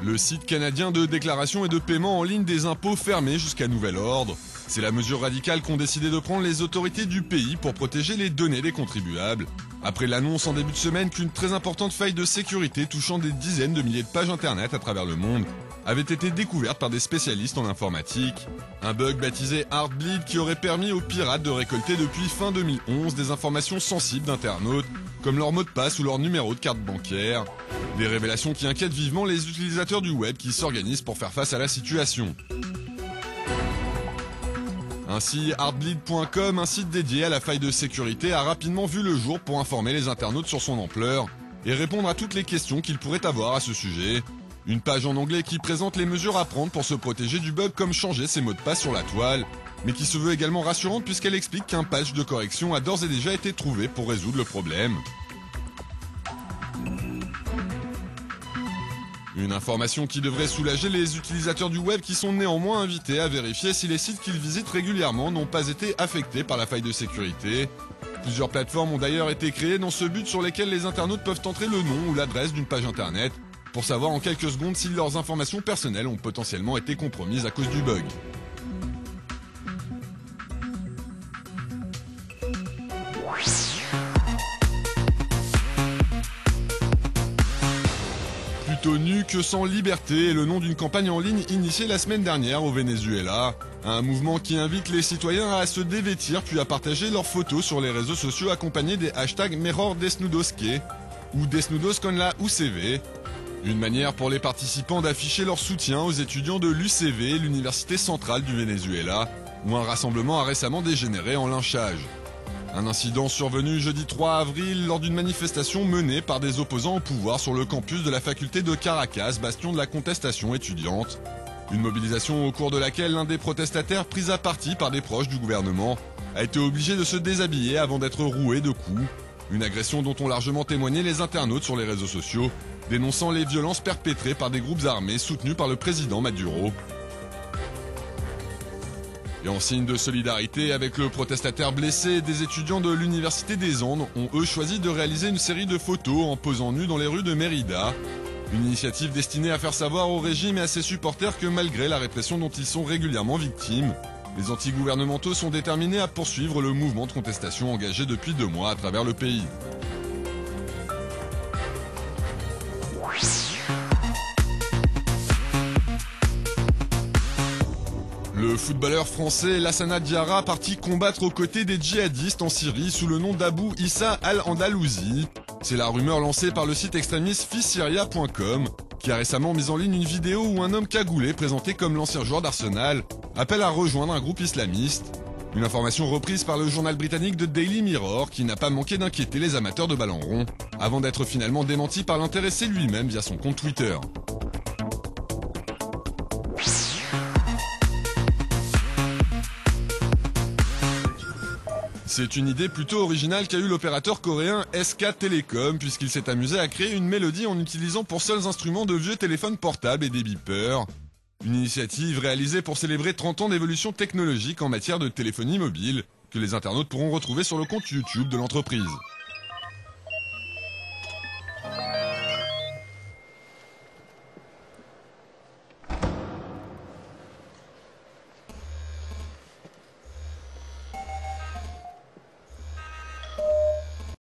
Le site canadien de déclaration et de paiement en ligne des impôts fermé jusqu'à nouvel ordre. C'est la mesure radicale qu'ont décidé de prendre les autorités du pays pour protéger les données des contribuables. Après l'annonce en début de semaine qu'une très importante faille de sécurité touchant des dizaines de milliers de pages internet à travers le monde avait été découverte par des spécialistes en informatique. Un bug baptisé Heartbleed qui aurait permis aux pirates de récolter depuis fin 2011 des informations sensibles d'internautes, comme leur mot de passe ou leur numéro de carte bancaire. Des révélations qui inquiètent vivement les utilisateurs du web qui s'organisent pour faire face à la situation. Ainsi, Heartbleed.com, un site dédié à la faille de sécurité, a rapidement vu le jour pour informer les internautes sur son ampleur et répondre à toutes les questions qu'ils pourraient avoir à ce sujet. Une page en anglais qui présente les mesures à prendre pour se protéger du bug comme changer ses mots de passe sur la toile, mais qui se veut également rassurante puisqu'elle explique qu'un patch de correction a d'ores et déjà été trouvé pour résoudre le problème. Une information qui devrait soulager les utilisateurs du web qui sont néanmoins invités à vérifier si les sites qu'ils visitent régulièrement n'ont pas été affectés par la faille de sécurité. Plusieurs plateformes ont d'ailleurs été créées dans ce but sur lesquelles les internautes peuvent entrer le nom ou l'adresse d'une page internet pour savoir en quelques secondes si leurs informations personnelles ont potentiellement été compromises à cause du bug. Plutôt nu que sans liberté est le nom d'une campagne en ligne initiée la semaine dernière au Venezuela. Un mouvement qui invite les citoyens à se dévêtir puis à partager leurs photos sur les réseaux sociaux accompagnés des hashtags Mejor Desnudos que ou Desnudos con la UCV. Une manière pour les participants d'afficher leur soutien aux étudiants de l'UCV, l'université centrale du Venezuela, où un rassemblement a récemment dégénéré en lynchage. Un incident survenu jeudi 3 avril lors d'une manifestation menée par des opposants au pouvoir sur le campus de la faculté de Caracas, bastion de la contestation étudiante. Une mobilisation au cours de laquelle l'un des protestataires, pris à partie par des proches du gouvernement, a été obligé de se déshabiller avant d'être roué de coups. Une agression dont ont largement témoigné les internautes sur les réseaux sociaux, dénonçant les violences perpétrées par des groupes armés soutenus par le président Maduro. Et en signe de solidarité avec le protestataire blessé, des étudiants de l'Université des Andes ont eux choisi de réaliser une série de photos en posant nus dans les rues de Mérida. Une initiative destinée à faire savoir au régime et à ses supporters que malgré la répression dont ils sont régulièrement victimes, les anti-gouvernementaux sont déterminés à poursuivre le mouvement de contestation engagé depuis 2 mois à travers le pays. Le footballeur français Lassana Diarra parti combattre aux côtés des djihadistes en Syrie sous le nom d'Abou Issa al-Andalouzi. C'est la rumeur lancée par le site extrémiste fissyria.com qui a récemment mis en ligne une vidéo où un homme cagoulé présenté comme l'ancien joueur d'Arsenal appelle à rejoindre un groupe islamiste. Une information reprise par le journal britannique The Daily Mirror qui n'a pas manqué d'inquiéter les amateurs de ballon rond avant d'être finalement démenti par l'intéressé lui-même via son compte Twitter. C'est une idée plutôt originale qu'a eu l'opérateur coréen SK Telecom puisqu'il s'est amusé à créer une mélodie en utilisant pour seuls instruments de vieux téléphones portables et des beepers. Une initiative réalisée pour célébrer 30 ans d'évolution technologique en matière de téléphonie mobile que les internautes pourront retrouver sur le compte YouTube de l'entreprise.